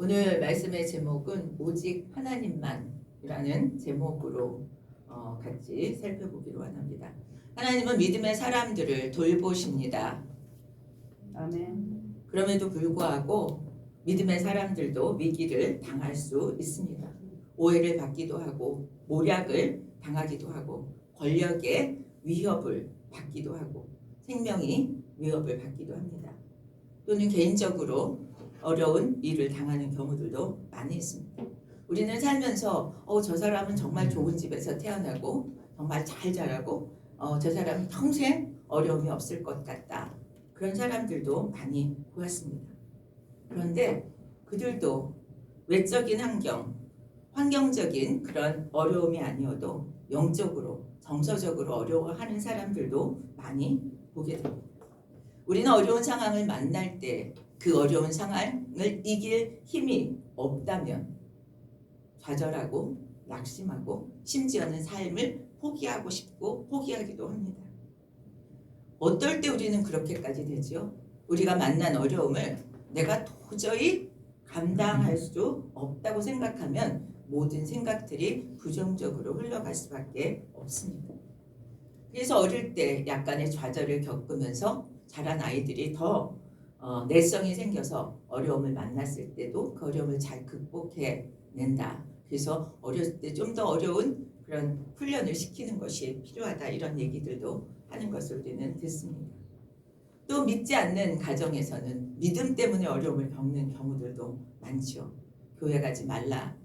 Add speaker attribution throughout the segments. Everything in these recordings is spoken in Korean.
Speaker 1: 오늘 말씀의 제목은 오직 하나님만이라는 제목으로 같이 살펴보기로 원합니다. 하나님은 믿음의 사람들을 돌보십니다.
Speaker 2: 아멘.
Speaker 1: 그럼에도 불구하고 믿음의 사람들도 위기를 당할 수 있습니다. 오해를 받기도 하고 모략을 당하기도 하고 권력의 위협을 받기도 하고 생명이 위협을 받기도 합니다. 또는 개인적으로 어려운 일을 당하는 경우들도 많이 있습니다. 우리는 살면서 저 사람은 정말 좋은 집에서 태어나고 정말 잘 자라고 저 사람은 평생 어려움이 없을 것 같다. 그런 사람들도 많이 보았습니다. 그런데 그들도 외적인 환경적인 그런 어려움이 아니어도 영적으로 정서적으로 어려워하는 사람들도 많이 보게 됩니다. 우리는 어려운 상황을 만날 때 그 어려운 상황을 이길 힘이 없다면 좌절하고 낙심하고 심지어는 삶을 포기하고 싶고 포기하기도 합니다. 어떨 때 우리는 그렇게까지 되죠? 우리가 만난 어려움을 내가 도저히 감당할 수 없다고 생각하면 모든 생각들이 부정적으로 흘러갈 수밖에 없습니다. 그래서 어릴 때 약간의 좌절을 겪으면서 자란 아이들이 더 내성이 생겨서 어려움을 만났을 때도 그 어려움을 잘 극복해낸다. 그래서 어렸을 때 좀 더 어려운 그런 훈련을 시키는 것이 필요하다. 이런 얘기들도 하는 것을 우리는 듣습니다. 또 믿지 않는 가정에서는 믿음 때문에 어려움을 겪는 경우들도 많죠. 교회 가지 말라.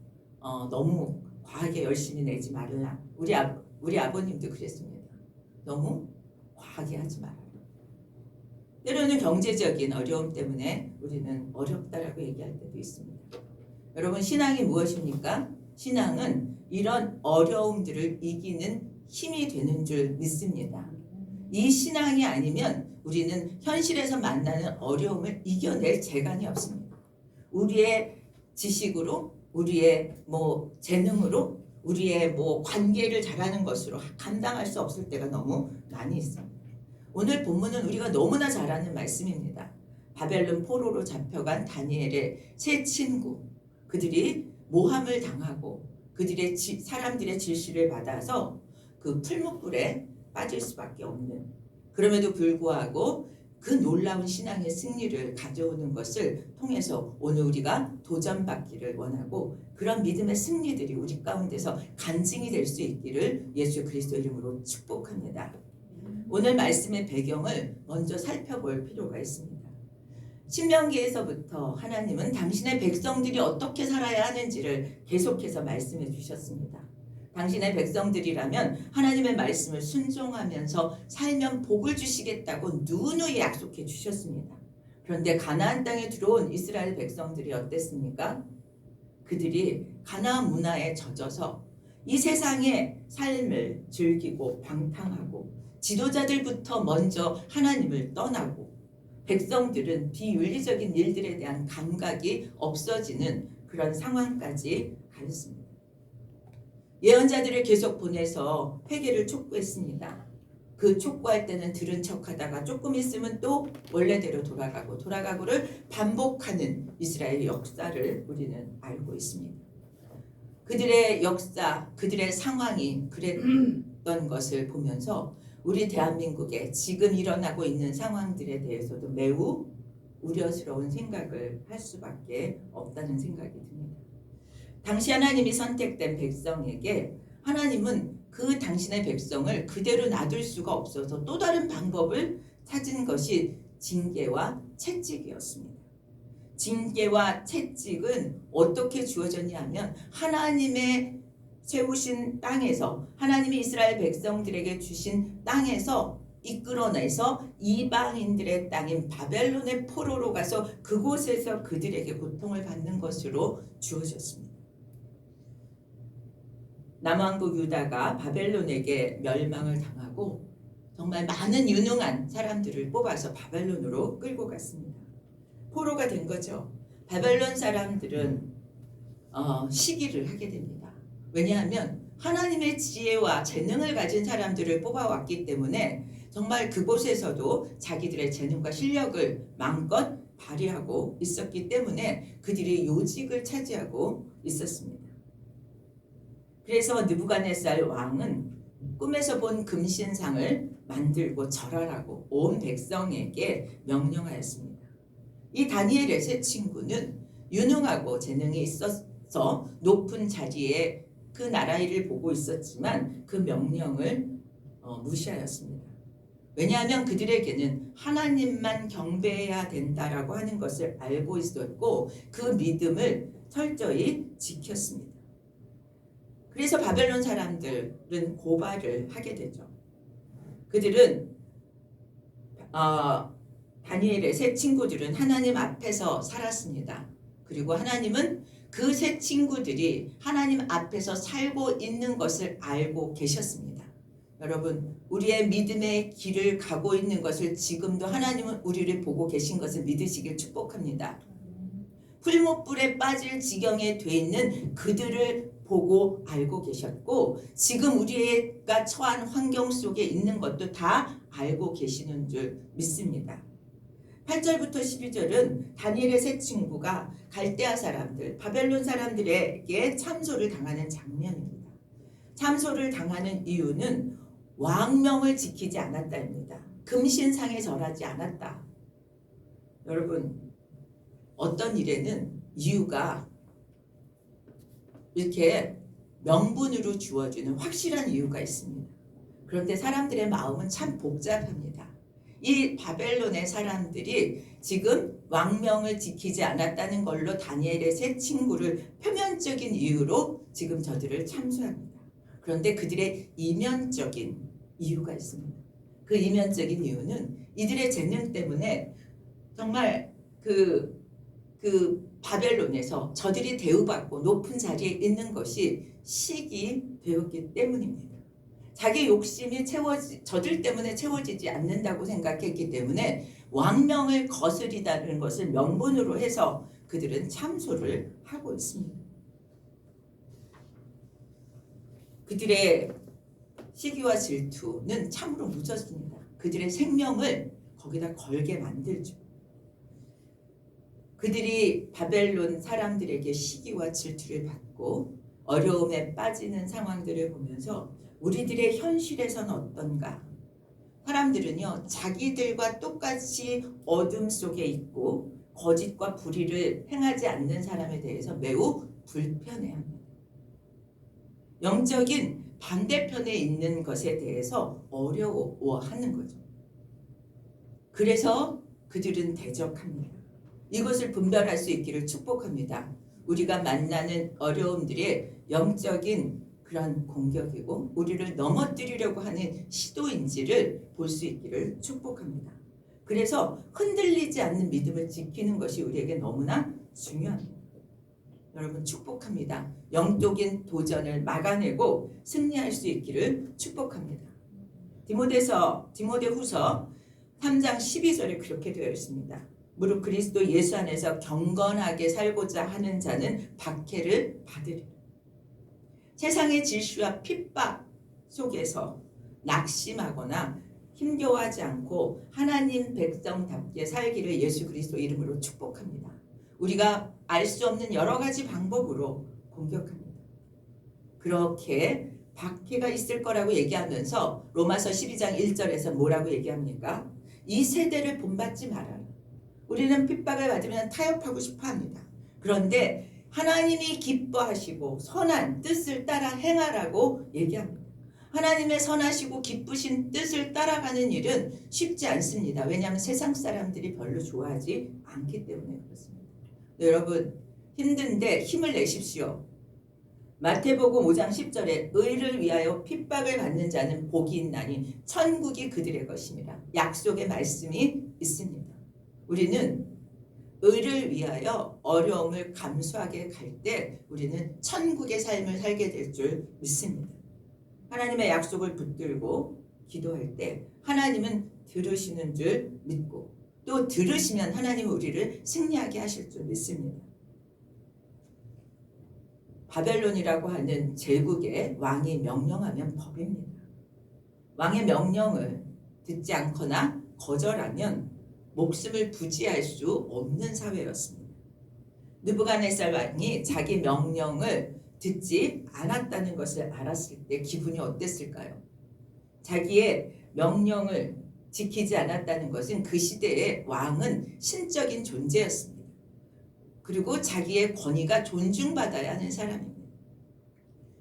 Speaker 1: 너무 과하게 열심히 내지 말라. 우리 아버님도 그랬습니다. 너무 과하게 하지 말아라. 때로는 경제적인 어려움 때문에 우리는 어렵다라고 얘기할 때도 있습니다. 여러분, 신앙이 무엇입니까? 신앙은 이런 어려움들을 이기는 힘이 되는 줄 믿습니다. 이 신앙이 아니면 우리는 현실에서 만나는 어려움을 이겨낼 재간이 없습니다. 우리의 지식으로, 우리의 재능으로, 우리의 관계를 잘하는 것으로 감당할 수 없을 때가 너무 많이 있습니다. 오늘 본문은 우리가 너무나 잘 아는 말씀입니다. 바벨론 포로로 잡혀간 다니엘의 세 친구, 그들이 모함을 당하고 그들의 사람들의 질시를 받아서 그 풀무불에 빠질 수밖에 없는, 그럼에도 불구하고 그 놀라운 신앙의 승리를 가져오는 것을 통해서 오늘 우리가 도전받기를 원하고 그런 믿음의 승리들이 우리 가운데서 간증이 될 수 있기를 예수 그리스도 이름으로 축복합니다. 오늘 말씀의 배경을 먼저 살펴볼 필요가 있습니다. 신명기에서부터 하나님은 당신의 백성들이 어떻게 살아야 하는지를 계속해서 말씀해 주셨습니다. 당신의 백성들이라면 하나님의 말씀을 순종하면서 살면 복을 주시겠다고 누누이 약속해 주셨습니다. 그런데 가나안 땅에 들어온 이스라엘 백성들이 어땠습니까? 그들이 가나안 문화에 젖어서 이 세상의 삶을 즐기고 방탕하고 지도자들부터 먼저 하나님을 떠나고 백성들은 비윤리적인 일들에 대한 감각이 없어지는 그런 상황까지 가였습니다. 예언자들을 계속 보내서 회개를 촉구했습니다. 그 촉구할 때는 들은 척하다가 조금 있으면 또 원래대로 돌아가고를 반복하는 이스라엘 역사를 우리는 알고 있습니다. 그들의 역사, 그들의 상황이 그랬던 것을 보면서 우리 대한민국에 지금 일어나고 있는 상황들에 대해서도 매우 우려스러운 생각을 할 수밖에 없다는 생각이 듭니다. 당시 하나님이 선택된 백성에게 하나님은 그 당신의 백성을 그대로 놔둘 수가 없어서 또 다른 방법을 찾은 것이 징계와 채찍이었습니다. 징계와 채찍은 어떻게 주어졌냐 하면 하나님의 세우신 땅에서, 하나님이 이스라엘 백성들에게 주신 땅에서 이끌어내서 이방인들의 땅인 바벨론의 포로로 가서 그곳에서 그들에게 고통을 받는 것으로 주어졌습니다. 남왕국 유다가 바벨론에게 멸망을 당하고 정말 많은 유능한 사람들을 뽑아서 바벨론으로 끌고 갔습니다. 포로가 된 거죠. 바벨론 사람들은 시기를 하게 됩니다. 왜냐하면 하나님의 지혜와 재능을 가진 사람들을 뽑아왔기 때문에 정말 그곳에서도 자기들의 재능과 실력을 마음껏 발휘하고 있었기 때문에 그들이 요직을 차지하고 있었습니다. 그래서 느부갓네살 왕은 꿈에서 본 금신상을 만들고 절하라고 온 백성에게 명령하였습니다. 이 다니엘의 세 친구는 유능하고 재능이 있어서 높은 자리에 그 나라 일을 보고 있었지만 그 명령을 무시하였습니다. 왜냐하면 그들에게는 하나님만 경배해야 된다라고 하는 것을 알고 있었고 그 믿음을 철저히 지켰습니다. 그래서 바벨론 사람들은 고발을 하게 되죠. 그들은 다니엘의 세 친구들은 하나님 앞에서 살았습니다. 그리고 하나님은 그 세 친구들이 하나님 앞에서 살고 있는 것을 알고 계셨습니다. 여러분, 우리의 믿음의 길을 가고 있는 것을 지금도 하나님은 우리를 보고 계신 것을 믿으시길 축복합니다. 풀무불에 빠질 지경에 돼 있는 그들을 보고 알고 계셨고 지금 우리가 처한 환경 속에 있는 것도 다 알고 계시는 줄 믿습니다. 8절부터 12절은 다니엘의 세 친구가 갈대아 사람들, 바벨론 사람들에게 참소를 당하는 장면입니다. 참소를 당하는 이유는 왕명을 지키지 않았다입니다. 금신상에 절하지 않았다. 여러분, 어떤 일에는 이유가 이렇게 명분으로 주어지는 확실한 이유가 있습니다. 그런데 사람들의 마음은 참 복잡합니다. 이 바벨론의 사람들이 지금 왕명을 지키지 않았다는 걸로 다니엘의 세 친구를 표면적인 이유로 지금 저들을 참수합니다. 그런데 그들의 이면적인 이유가 있습니다. 그 이면적인 이유는 이들의 재능 때문에 정말 그 바벨론에서 저들이 대우받고 높은 자리에 있는 것이 식이 되었기 때문입니다. 자기 욕심이 저들 때문에 채워지지 않는다고 생각했기 때문에 왕명을 거스리다는 것을 명분으로 해서 그들은 참소를 하고 있습니다. 그들의 시기와 질투는 참으로 무섭습니다. 그들의 생명을 거기다 걸게 만들죠. 그들이 바벨론 사람들에게 시기와 질투를 받고 어려움에 빠지는 상황들을 보면서 우리들의 현실에서는 어떤가? 사람들은요, 자기들과 똑같이 어둠 속에 있고 거짓과 불의를 행하지 않는 사람에 대해서 매우 불편해합니다. 영적인 반대편에 있는 것에 대해서 어려워하는 거죠. 그래서 그들은 대적합니다. 이것을 분별할 수 있기를 축복합니다. 우리가 만나는 어려움들의 영적인 그런 공격이고 우리를 넘어뜨리려고 하는 시도인지를 볼 수 있기를 축복합니다. 그래서 흔들리지 않는 믿음을 지키는 것이 우리에게 너무나 중요합니다. 여러분 축복합니다. 영적인 도전을 막아내고 승리할 수 있기를 축복합니다. 디모데후서 3장 12절에 그렇게 되어 있습니다. 무릇 그리스도 예수 안에서 경건하게 살고자 하는 자는 박해를 받으리라. 세상의 질수와 핍박 속에서 낙심하거나 힘겨워하지 않고 하나님 백성답게 살기를 예수 그리스도 이름으로 축복합니다. 우리가 알 수 없는 여러 가지 방법으로 공격합니다. 그렇게 박해가 있을 거라고 얘기하면서 로마서 12장 1절에서 뭐라고 얘기합니까? 이 세대를 본받지 말아라. 우리는 핍박을 받으면 타협하고 싶어합니다. 그런데 하나님이 기뻐하시고 선한 뜻을 따라 행하라고 얘기합니다. 하나님의 선하시고 기쁘신 뜻을 따라가는 일은 쉽지 않습니다. 왜냐하면 세상 사람들이 별로 좋아하지 않기 때문에 그렇습니다. 여러분 힘든데 힘을 내십시오. 마태복음 5장 10절에 의를 위하여 핍박을 받는 자는 복이 있나니 천국이 그들의 것입니다. 약속의 말씀이 있습니다. 우리는 의를 위하여 어려움을 감수하게 갈 때 우리는 천국의 삶을 살게 될 줄 믿습니다. 하나님의 약속을 붙들고 기도할 때 하나님은 들으시는 줄 믿고 또 들으시면 하나님은 우리를 승리하게 하실 줄 믿습니다. 바벨론이라고 하는 제국의 왕이 명령하면 법입니다. 왕의 명령을 듣지 않거나 거절하면 목숨을 부지할 수 없는 사회였습니다. 느부갓네살 왕이 자기 명령을 듣지 않았다는 것을 알았을 때 기분이 어땠을까요? 자기의 명령을 지키지 않았다는 것은 그 시대의 왕은 신적인 존재였습니다. 그리고 자기의 권위가 존중받아야 하는 사람입니다.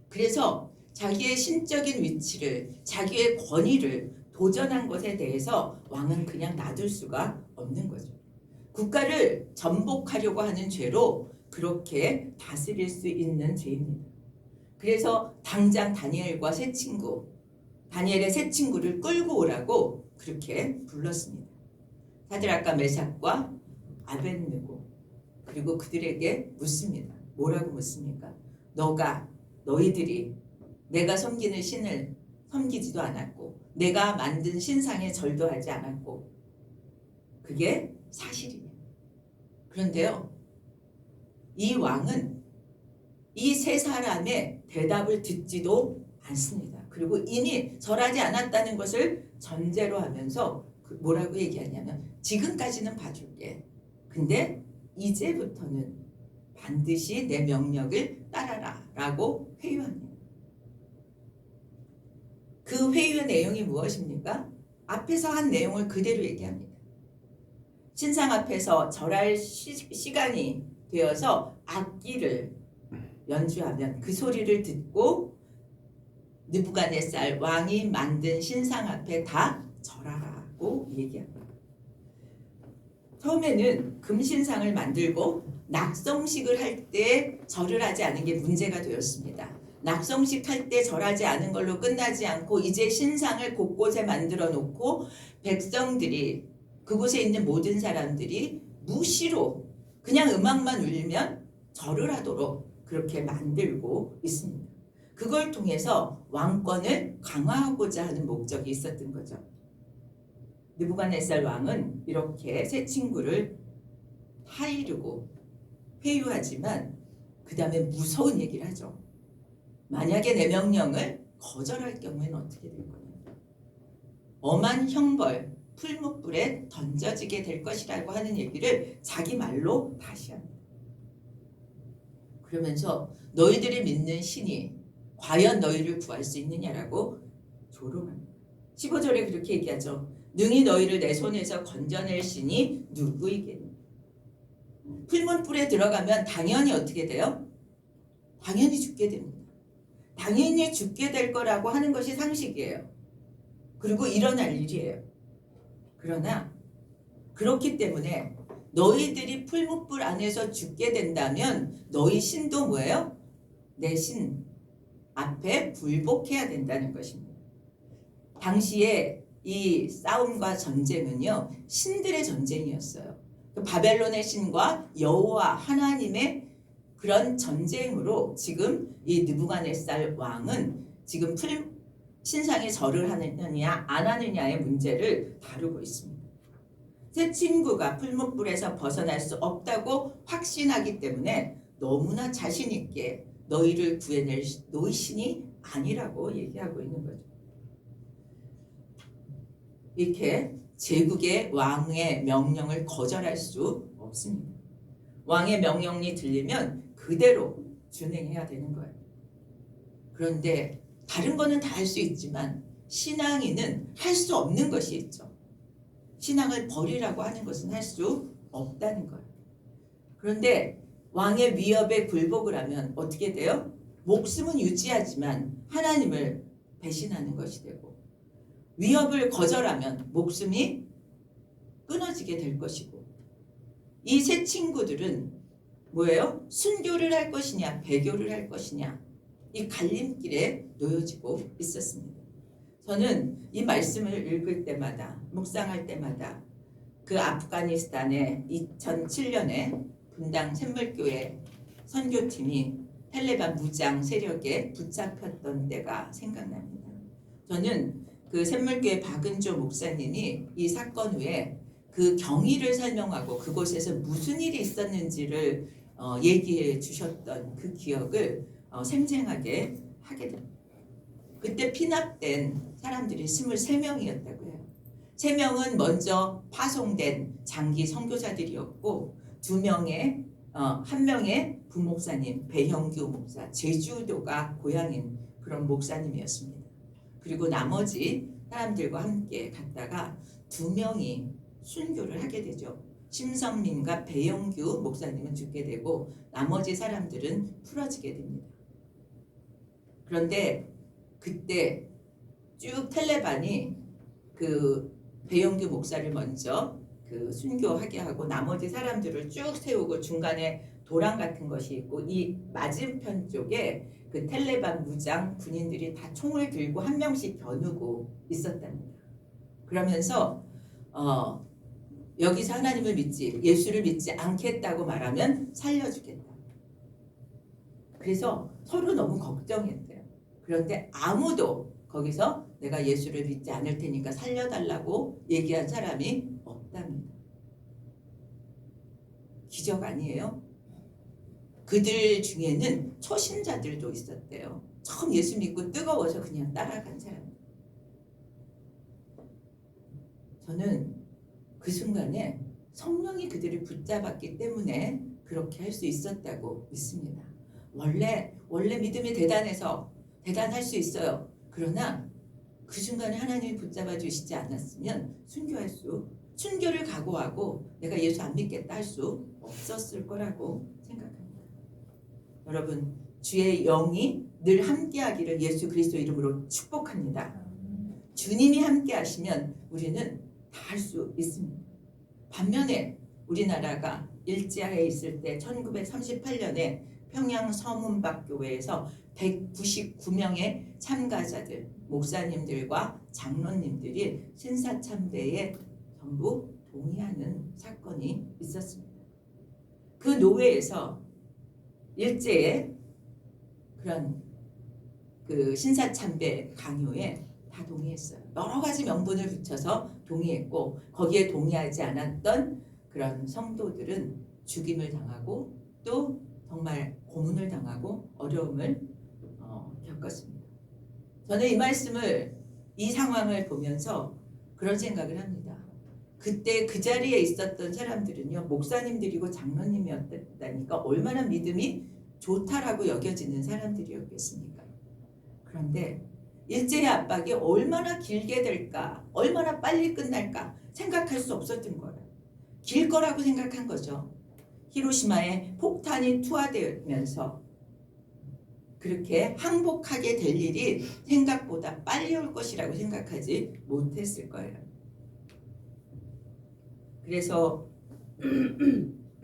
Speaker 1: 그래서 자기의 신적인 위치를, 자기의 권위를 도전한 것에 대해서 왕은 그냥 놔둘 수가 없는 거죠. 국가를 전복하려고 하는 죄로 그렇게 다스릴 수 있는 죄입니다. 그래서 당장 다니엘과 세 친구, 다니엘의 세 친구를 끌고 오라고 그렇게 불렀습니다. 사드락과 메삭과 아벳느고, 그리고 그들에게 묻습니다. 뭐라고 묻습니까? 너희들이 내가 섬기는 신을 섬기지도 않았고 내가 만든 신상에 절도 하지 않았고 그게 사실이에요. 그런데요, 이 왕은 이 세 사람의 대답을 듣지도 않습니다. 그리고 이미 절하지 않았다는 것을 전제로 하면서 뭐라고 얘기하냐면 지금까지는 봐줄게. 근데 이제부터는 반드시 내 명령을 따라라 라고 회유합니다. 그 회유의 내용이 무엇입니까? 앞에서 한 내용을 그대로 얘기합니다. 신상 앞에서 절할 시간이 되어서 악기를 연주하면 그 소리를 듣고 느부갓네살 왕이 만든 신상 앞에 다 절하라고 얘기합니다. 처음에는 금신상을 만들고 낙성식을 할 때 절을 하지 않은 게 문제가 되었습니다. 낙성식 할 때 절하지 않은 걸로 끝나지 않고 이제 신상을 곳곳에 만들어 놓고 백성들이, 그곳에 있는 모든 사람들이 무시로 그냥 음악만 울리면 절을 하도록 그렇게 만들고 있습니다. 그걸 통해서 왕권을 강화하고자 하는 목적이 있었던 거죠. 느부갓네살 왕은 이렇게 세 친구를 타이르고 회유하지만 그 다음에 무서운 얘기를 하죠. 만약에 내 명령을 거절할 경우에는 어떻게 될 거냐. 엄한 형벌, 풀무불에 던져지게 될 것이라고 하는 얘기를 자기 말로 다시 합니다. 그러면서 너희들이 믿는 신이 과연 너희를 구할 수 있느냐라고 조롱합니다. 15절에 그렇게 얘기하죠. 능히 너희를 내 손에서 건져낼 신이 누구이겠니? 풀문불에 들어가면 당연히 어떻게 돼요? 당연히 죽게 됩니다. 당연히 죽게 될 거라고 하는 것이 상식이에요. 그리고 일어날 일이에요. 그러나 그렇기 때문에 너희들이 풀무불 안에서 죽게 된다면 너희 신도 뭐예요? 내 신 앞에 굴복해야 된다는 것입니다. 당시에 이 싸움과 전쟁은요, 신들의 전쟁이었어요. 바벨론의 신과 여호와 하나님의 그런 전쟁으로 지금 이 느부갓네살 왕은 지금 신상에 절을 하느냐 안 하느냐의 문제를 다루고 있습니다. 세 친구가 풀무불에서 벗어날 수 없다고 확신하기 때문에 너무나 자신 있게 너희를 구해낼 너희 신이 아니라고 얘기하고 있는 거죠. 이렇게 제국의 왕의 명령을 거절할 수 없습니다. 왕의 명령이 들리면 그대로 준행해야 되는 거예요. 그런데 다른 거는 다 할 수 있지만 신앙인은 할 수 없는 것이 있죠. 신앙을 버리라고 하는 것은 할 수 없다는 거예요. 그런데 왕의 위협에 굴복을 하면 어떻게 돼요? 목숨은 유지하지만 하나님을 배신하는 것이 되고, 위협을 거절하면 목숨이 끊어지게 될 것이고, 이 세 친구들은 뭐예요? 순교를 할 것이냐 배교를 할 것이냐, 이 갈림길에 놓여지고 있었습니다. 저는 이 말씀을 읽을 때마다, 묵상할 때마다 그 아프가니스탄의 2007년에 분당 샘물교회 선교팀이 탈레반 무장 세력에 붙잡혔던 때가 생각납니다. 저는 그 샘물교회 박은조 목사님이 이 사건 후에 그 경위를 설명하고 그곳에서 무슨 일이 있었는지를 얘기해 주셨던 그 기억을 생생하게 하게 됩니다. 그때 피납된 사람들이 23명이었다고 해요. 3명은 먼저 파송된 장기 선교사들이었고 2명의 한 명의 부목사님 배형규 목사, 제주도가 고향인 그런 목사님이었습니다. 그리고 나머지 사람들과 함께 갔다가 2명이 순교를 하게 되죠. 심성민과 배영규 목사님은 죽게 되고 나머지 사람들은 풀어지게 됩니다. 그런데 그때 쭉 텔레반이 그 배영규 목사를 먼저 그 순교하게 하고 나머지 사람들을 쭉 세우고 중간에 도랑 같은 것이 있고 이 맞은편 쪽에 그 텔레반 무장 군인들이 다 총을 들고 한 명씩 겨누고 있었답니다. 그러면서 여기서 하나님을 믿지 예수를 믿지 않겠다고 말하면 살려주겠다. 그래서 서로 너무 걱정했대요. 그런데 아무도 거기서 내가 예수를 믿지 않을 테니까 살려달라고 얘기한 사람이 없답니다. 기적 아니에요? 그들 중에는 초신자들도 있었대요. 처음 예수 믿고 뜨거워서 그냥 따라간 사람. 저는 그 순간에 성령이 그들을 붙잡았기 때문에 그렇게 할 수 있었다고 믿습니다. 원래 믿음이 대단할 수 있어요. 그러나 그 순간에 하나님이 붙잡아 주시지 않았으면 순교를 각오하고 내가 예수 안 믿겠다 할 수 없었을 거라고 생각합니다. 여러분, 주의 영이 늘 함께하기를 예수 그리스도 이름으로 축복합니다. 주님이 함께하시면 우리는 다 할 수 있습니다. 반면에 우리나라가 일제하에 있을 때 1938년에 평양 서문박교회에서 199명의 참가자들, 목사님들과 장로님들이 신사참배에 전부 동의하는 사건이 있었습니다. 그 노회에서 일제의 그런 그 신사참배 강요에 다 동의했어요. 여러 가지 명분을 붙여서 동의했고 거기에 동의하지 않았던 그런 성도들은 죽임을 당하고 또 정말 고문을 당하고 어려움을 겪었습니다. 저는 이 상황을 보면서 그런 생각을 합니다. 그때 그 자리에 있었던 사람들은요, 목사님들이고 장로님이었다니까 얼마나 믿음이 좋다라고 여겨지는 사람들이었겠습니까? 그런데 일제의 압박이 얼마나 길게 될까, 얼마나 빨리 끝날까 생각할 수 없었던 거예요. 길 거라고 생각한 거죠. 히로시마에 폭탄이 투하되면서 그렇게 항복하게 될 일이 생각보다 빨리 올 것이라고 생각하지 못했을 거예요. 그래서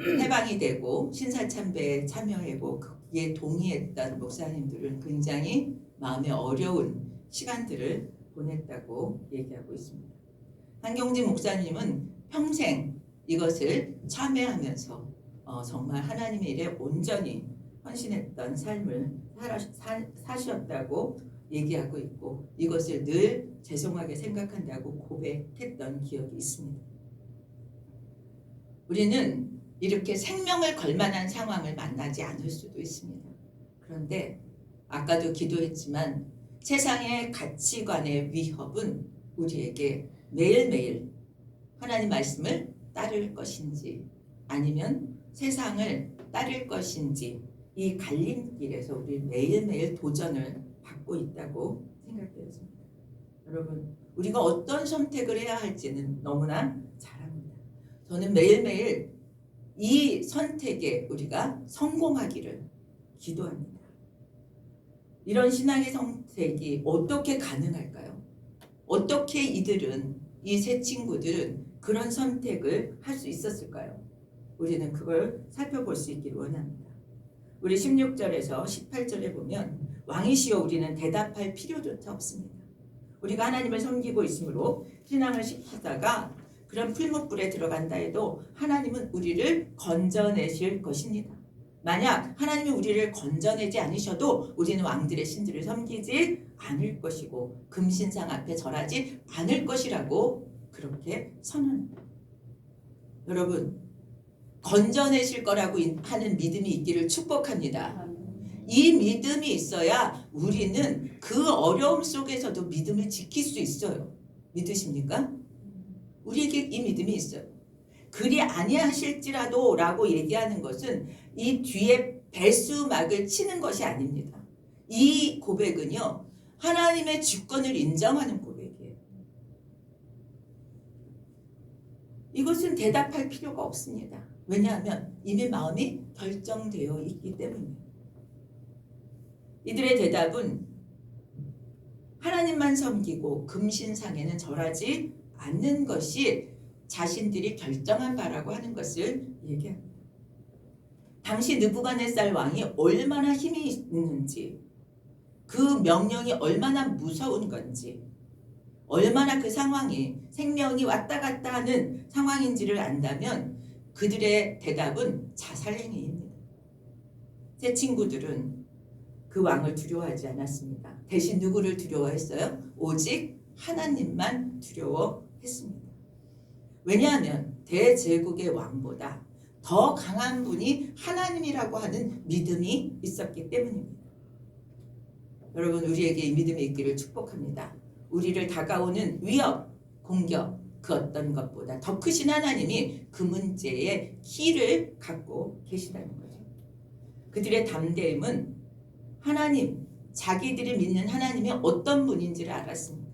Speaker 1: 해방이 되고 신사참배에 참여하고 거기에 동의했던 목사님들은 굉장히 마음에 어려운 시간들을 보냈다고 얘기하고 있습니다. 한경진 목사님은 평생 이것을 참여하면서 정말 하나님의 일에 온전히 헌신했던 삶을 사셨다고 얘기하고 있고 이것을 늘 죄송하게 생각한다고 고백했던 기억이 있습니다. 우리는 이렇게 생명을 걸 만한 상황을 만나지 않을 수도 있습니다. 그런데 아까도 기도했지만 세상의 가치관의 위협은 우리에게 매일매일 하나님 말씀을 따를 것인지 아니면 세상을 따를 것인지 이 갈림길에서 우리 매일매일 도전을 받고 있다고 생각되었습니다. 여러분, 우리가 어떤 선택을 해야 할지는 너무나 잘 압니다. 저는 매일매일 이 선택에 우리가 성공하기를 기도합니다. 이런 신앙의 선택이 어떻게 가능할까요? 어떻게 이 세 친구들은 그런 선택을 할 수 있었을까요? 우리는 그걸 살펴볼 수 있기를 원합니다. 우리 16절에서 18절에 보면 왕이시여 우리는 대답할 필요조차 없습니다. 우리가 하나님을 섬기고 있으므로 신앙을 시키다가 그런 풀무불에 들어간다 해도 하나님은 우리를 건져내실 것입니다. 만약 하나님이 우리를 건져내지 않으셔도 우리는 왕들의 신들을 섬기지 않을 것이고 금신상 앞에 절하지 않을 것이라고 그렇게 선언합니다. 여러분, 건져내실 거라고 하는 믿음이 있기를 축복합니다. 이 믿음이 있어야 우리는 그 어려움 속에서도 믿음을 지킬 수 있어요. 믿으십니까? 우리에게 이 믿음이 있어요. 그리 아니하실지라도 라고 얘기하는 것은 이 뒤에 배수막을 치는 것이 아닙니다. 이 고백은요, 하나님의 주권을 인정하는 고백이에요. 이것은 대답할 필요가 없습니다. 왜냐하면 이미 마음이 결정되어 있기 때문이에요. 이들의 대답은 하나님만 섬기고 금신상에는 절하지 않는 것이 자신들이 결정한 바라고 하는 것을 얘기합니다. 당시 느부갓네살 왕이 얼마나 힘이 있는지, 그 명령이 얼마나 무서운 건지, 얼마나 그 상황이 생명이 왔다 갔다 하는 상황인지를 안다면 그들의 대답은 자살행위입니다. 제 친구들은 그 왕을 두려워하지 않았습니다. 대신 누구를 두려워했어요? 오직 하나님만 두려워했습니다. 왜냐하면 대제국의 왕보다 더 강한 분이 하나님이라고 하는 믿음이 있었기 때문입니다. 여러분, 우리에게 이 믿음이 있기를 축복합니다. 우리를 다가오는 위협, 공격, 그 어떤 것보다 더 크신 하나님이 그 문제의 키를 갖고 계시다는 거죠. 그들의 담대함은 하나님, 자기들이 믿는 하나님이 어떤 분인지를 알았습니다.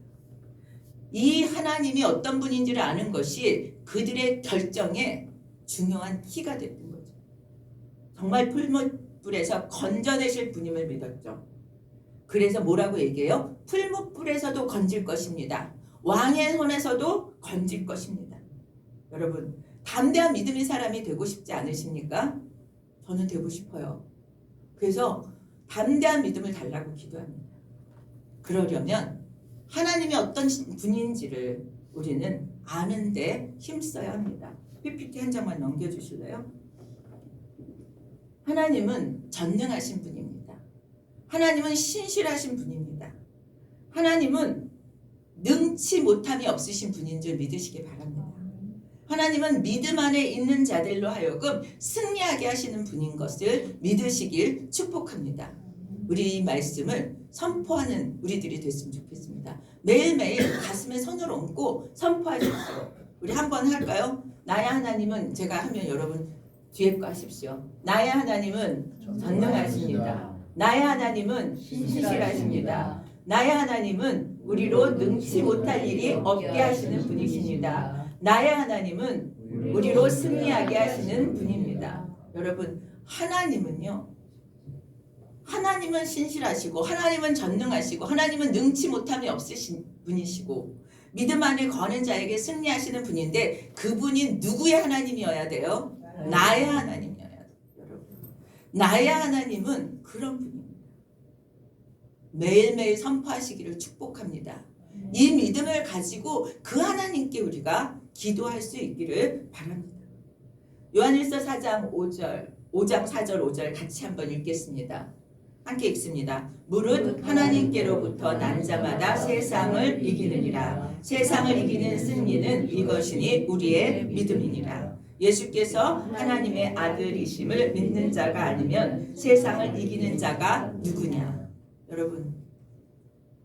Speaker 1: 이 하나님이 어떤 분인지를 아는 것이 그들의 결정에 중요한 키가 됐던 거죠. 정말 풀무불에서 건져내실 분임을 믿었죠. 그래서 뭐라고 얘기해요? 풀무불에서도 건질 것입니다. 왕의 손에서도 건질 것입니다. 여러분, 담대한 믿음의 사람이 되고 싶지 않으십니까? 저는 되고 싶어요. 그래서 담대한 믿음을 달라고 기도합니다. 그러려면 하나님이 어떤 분인지를 우리는 아는데 힘써야 합니다. PPT 한 장만 넘겨주실래요? 하나님은 전능하신 분입니다. 하나님은 신실하신 분입니다. 하나님은 능치 못함이 없으신 분인 줄 믿으시기 바랍니다. 하나님은 믿음 안에 있는 자들로 하여금 승리하게 하시는 분인 것을 믿으시길 축복합니다. 우리 이 말씀을 선포하는 우리들이 됐으면 좋겠습니다. 매일매일 가슴에 손을 얹고 선포하십시오. 우리 한번 할까요? 나의 하나님은, 제가 하면 여러분 뒤에 거 하십시오. 나의 하나님은 전능하십니다. 나의 하나님은 신실하십니다. 나의 하나님은 우리로 능치 못할 일이 없게 하시는 분이십니다. 나의 하나님은 우리로 승리하게 하시는 분입니다. 여러분, 하나님은요, 하나님은 신실하시고, 하나님은 전능하시고, 하나님은 능치 못함이 없으신 분이시고, 믿음 안에 거는 자에게 승리하시는 분인데, 그분이 누구의 하나님이어야 돼요? 나의 하나님이어야 돼요. 여러분, 나의 하나님은 그런 분입니다. 매일매일 선포하시기를 축복합니다. 이 믿음을 가지고 그 하나님께 우리가 기도할 수 있기를 바랍니다. 요한일서 4장 5장 4절 5절 같이 한번 읽겠습니다. 함께 읽습니다. 무릇 하나님께로부터 난 자마다 세상을 이기느니라. 세상을 이기는 승리는 이것이니 우리의 믿음이니라. 예수께서 하나님의 아들이심을 믿는 자가 아니면 세상을 이기는 자가 누구냐? 여러분,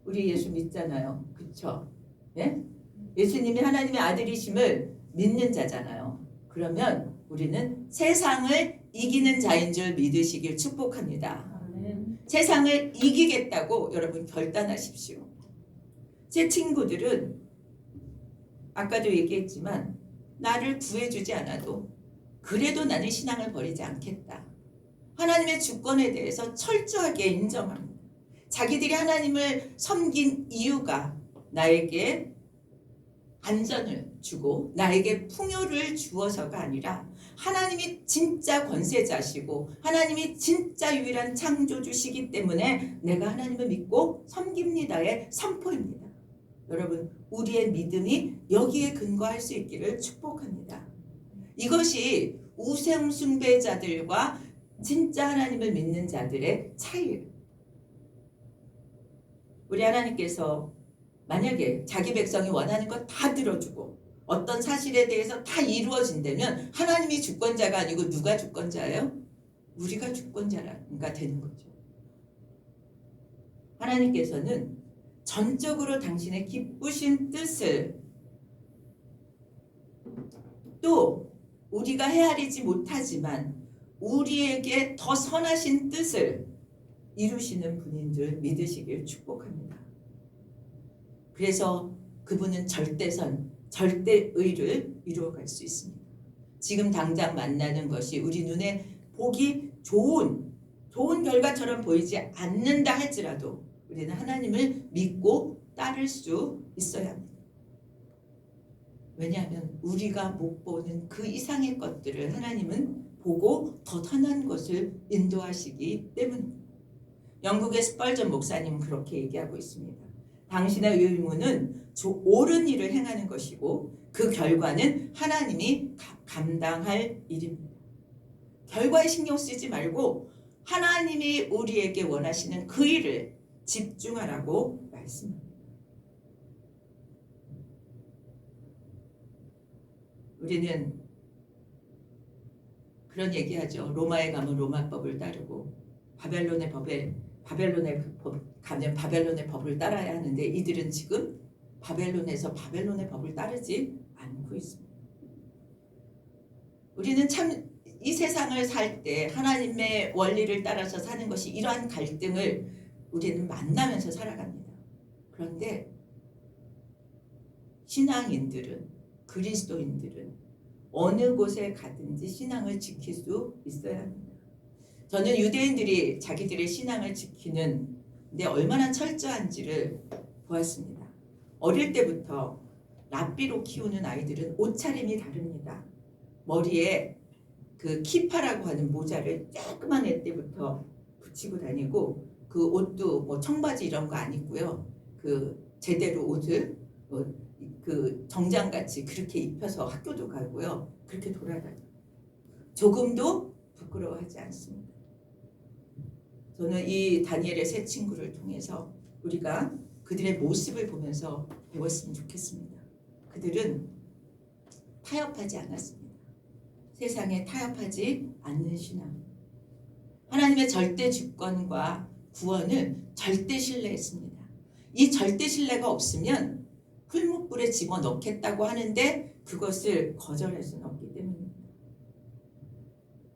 Speaker 1: 우리 예수 믿잖아요. 그렇죠? 예? 예수님이 하나님의 아들이심을 믿는 자잖아요. 그러면 우리는 세상을 이기는 자인 줄 믿으시길 축복합니다. 세상을 이기겠다고 여러분 결단하십시오. 제 친구들은 아까도 얘기했지만 나를 구해주지 않아도 그래도 나는 신앙을 버리지 않겠다. 하나님의 주권에 대해서 철저하게 인정합니다. 자기들이 하나님을 섬긴 이유가 나에게 안전을 주고 나에게 풍요를 주어서가 아니라 하나님이 진짜 권세자시고 하나님이 진짜 유일한 창조주시기 때문에 내가 하나님을 믿고 섬깁니다의 선포입니다. 여러분, 우리의 믿음이 여기에 근거할 수 있기를 축복합니다. 이것이 우상 숭배자들과 진짜 하나님을 믿는 자들의 차이예요. 우리 하나님께서 만약에 자기 백성이 원하는 것 다 들어주고 어떤 사실에 대해서 다 이루어진다면 하나님이 주권자가 아니고 누가 주권자예요? 우리가 주권자가 되는 거죠. 하나님께서는 전적으로 당신의 기쁘신 뜻을 또 우리가 헤아리지 못하지만 우리에게 더 선하신 뜻을 이루시는 분인 줄 믿으시길 축복합니다. 그래서 그분은 절대선, 절대의를 이루어갈 수 있습니다. 지금 당장 만나는 것이 우리 눈에 보기 좋은 결과처럼 보이지 않는다 할지라도 우리는 하나님을 믿고 따를 수 있어야 합니다. 왜냐하면 우리가 못 보는 그 이상의 것들을 하나님은 보고 더 선한 것을 인도하시기 때문입니다. 영국의 스펄전 목사님은 그렇게 얘기하고 있습니다. 당신의 의무는 옳은 일을 행하는 것이고 그 결과는 하나님이 감당할 일입니다. 결과에 신경 쓰지 말고 하나님이 우리에게 원하시는 그 일을 집중하라고 말씀합니다. 우리는 그런 얘기하죠. 로마에 가면 로마법을 따르고 바벨론에 가면 바벨론의 법을 따라야 하는데 이들은 지금 바벨론에서 바벨론의 법을 따르지 않고 있습니다. 우리는 참 이 세상을 살 때 하나님의 원리를 따라서 사는 것이 이러한 갈등을 우리는 만나면서 살아갑니다. 그런데 신앙인들은, 그리스도인들은 어느 곳에 가든지 신앙을 지킬 수 있어야 합니다. 저는 유대인들이 자기들의 신앙을 지키는데 얼마나 철저한지를 보았습니다. 어릴 때부터 랍비로 키우는 아이들은 옷차림이 다릅니다. 머리에 그 키파라고 하는 모자를 조그만 애 때부터 붙이고 다니고 그 옷도 뭐 청바지 이런 거 안 입고요. 그 제대로 옷을 그 정장같이 그렇게 입혀서 학교도 가고요. 그렇게 돌아다녀요. 조금도 부끄러워하지 않습니다. 저는 이 다니엘의 세 친구를 통해서 우리가 그들의 모습을 보면서 배웠으면 좋겠습니다. 그들은 타협하지 않았습니다. 세상에 타협하지 않는 신앙. 하나님의 절대 주권과 구원을 절대 신뢰했습니다. 이 절대 신뢰가 없으면 풀무불에 집어넣겠다고 하는데 그것을 거절할 수는 없기 때문입니다.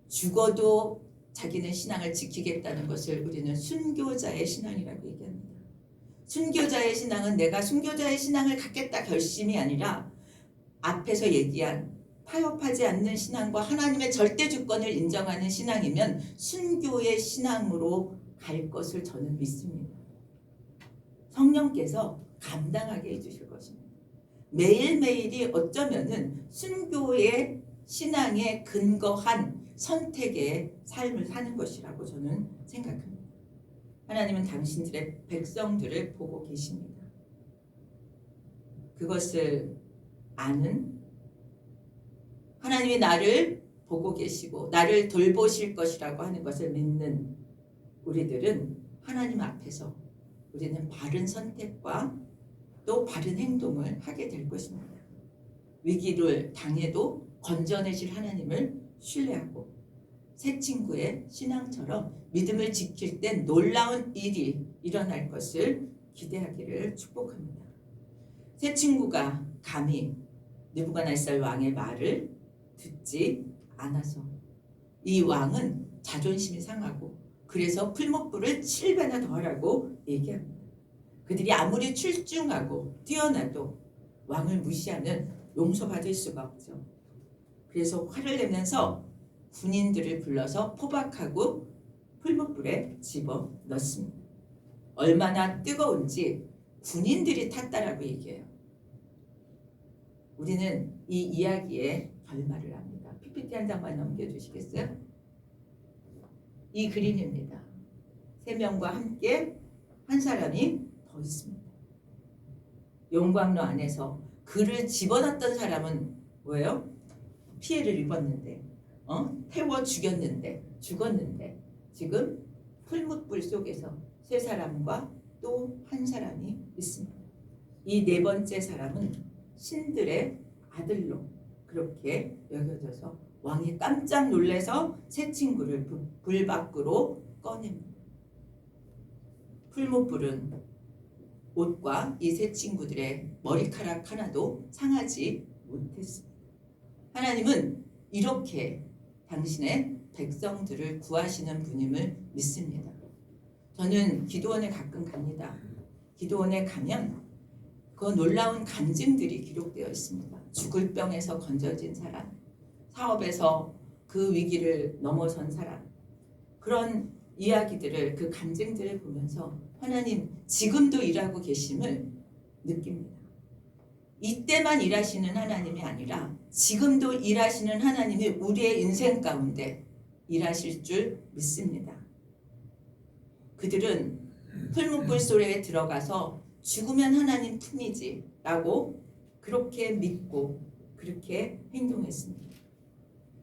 Speaker 1: 죽어도 자기는 신앙을 지키겠다는 것을 우리는 순교자의 신앙이라고 얘기합니다. 순교자의 신앙은 내가 순교자의 신앙을 갖겠다 결심이 아니라 앞에서 얘기한 타협하지 않는 신앙과 하나님의 절대 주권을 인정하는 신앙이면 순교의 신앙으로 갈 것을 저는 믿습니다. 성령께서 감당하게 해주실 것입니다. 매일매일이 어쩌면은 순교의 신앙에 근거한 선택의 삶을 사는 것이라고 저는 생각합니다. 하나님은 당신들의 백성들을 보고 계십니다. 그것을 아는 하나님이 나를 보고 계시고 나를 돌보실 것이라고 하는 것을 믿는 우리들은 하나님 앞에서 우리는 바른 선택과 또 바른 행동을 하게 될 것입니다. 위기를 당해도 건져내실 하나님을 신뢰하고 새 친구의 신앙처럼 믿음을 지킬 땐 놀라운 일이 일어날 것을 기대하기를 축복합니다. 새 친구가 감히 느부갓네살 왕의 말을 듣지 않아서 이 왕은 자존심이 상하고 그래서 풀무불을 7배나 더 하라고 얘기합니다. 그들이 아무리 출중하고 뛰어나도 왕을 무시하면 용서받을 수가 없죠. 그래서 화를 내면서 군인들을 불러서 포박하고 풀무불에 집어넣습니다. 얼마나 뜨거운지 군인들이 탔다라고 얘기해요. 우리는 이 이야기의 결말을 합니다. PPT 한 장만 넘겨주시겠어요? 이 그림입니다. 3명과 함께 한 사람이 더 있습니다. 용광로 안에서 그를 집어넣었던 사람은 뭐예요? 피해를 입었는데 태워 죽었는데 지금 풀무불 속에서 3사람과 또 한 사람이 있습니다. 이 4번째 사람은 신들의 아들로 그렇게 여겨져서 왕이 깜짝 놀라서 새 친구를 불 밖으로 꺼냅니다. 풀무불은 옷과 이 새 친구들의 머리카락 하나도 상하지 못했습니다. 하나님은 이렇게 당신의 백성들을 구하시는 분임을 믿습니다. 저는 기도원에 가끔 갑니다. 기도원에 가면 그 놀라운 간증들이 기록되어 있습니다. 죽을 병에서 건져진 사람, 사업에서 그 위기를 넘어선 사람, 그런 이야기들을, 그 간증들을 보면서 하나님 지금도 일하고 계심을 느낍니다. 이때만 일하시는 하나님이 아니라 지금도 일하시는 하나님이 우리의 인생 가운데 일하실 줄 믿습니다. 그들은 풀무불 소리에 들어가서 죽으면 하나님 품이지 라고 그렇게 믿고 그렇게 행동했습니다.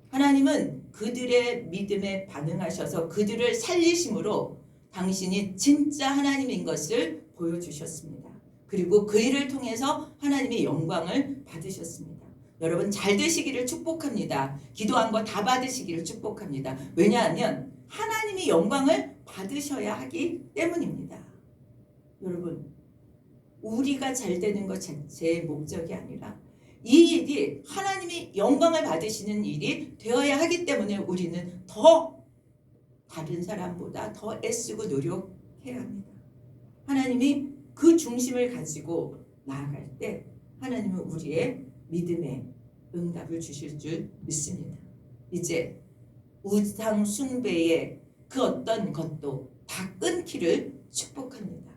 Speaker 1: 하나님은 그들의 믿음에 반응하셔서 그들을 살리심으로 당신이 진짜 하나님인 것을 보여주셨습니다. 그리고 그 일을 통해서 하나님의 영광을 받으셨습니다. 여러분 잘 되시기를 축복합니다. 기도한 거 다 받으시기를 축복합니다. 왜냐하면 하나님이 영광을 받으셔야 하기 때문입니다. 여러분 우리가 잘 되는 것 자체의 목적이 아니라 이 일이 하나님이 영광을 받으시는 일이 되어야 하기 때문에 우리는 더 다른 사람보다 더 애쓰고 노력해야 합니다. 하나님이 그 중심을 가지고 나아갈 때 하나님은 우리의 믿음에 응답을 주실 줄 믿습니다. 이제 우상 숭배의 그 어떤 것도 다 끊기를 축복합니다.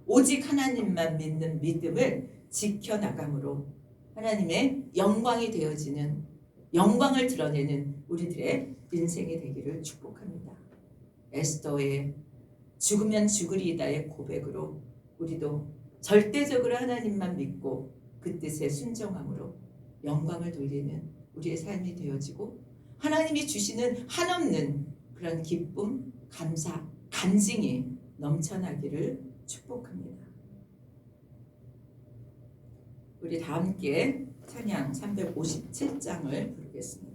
Speaker 1: 오직 하나님만 믿는 믿음을 지켜나감으로 하나님의 영광이 되어지는, 영광을 드러내는 우리들의 인생이 되기를 축복합니다. 에스더의 죽으면 죽으리이다의 고백으로 우리도 절대적으로 하나님만 믿고 그 뜻에 순종함으로 영광을 돌리는 우리의 삶이 되어지고 하나님이 주시는 한없는 그런 기쁨, 감사, 간증이 넘쳐나기를 축복합니다. 우리 다 함께 찬양 357장을 부르겠습니다.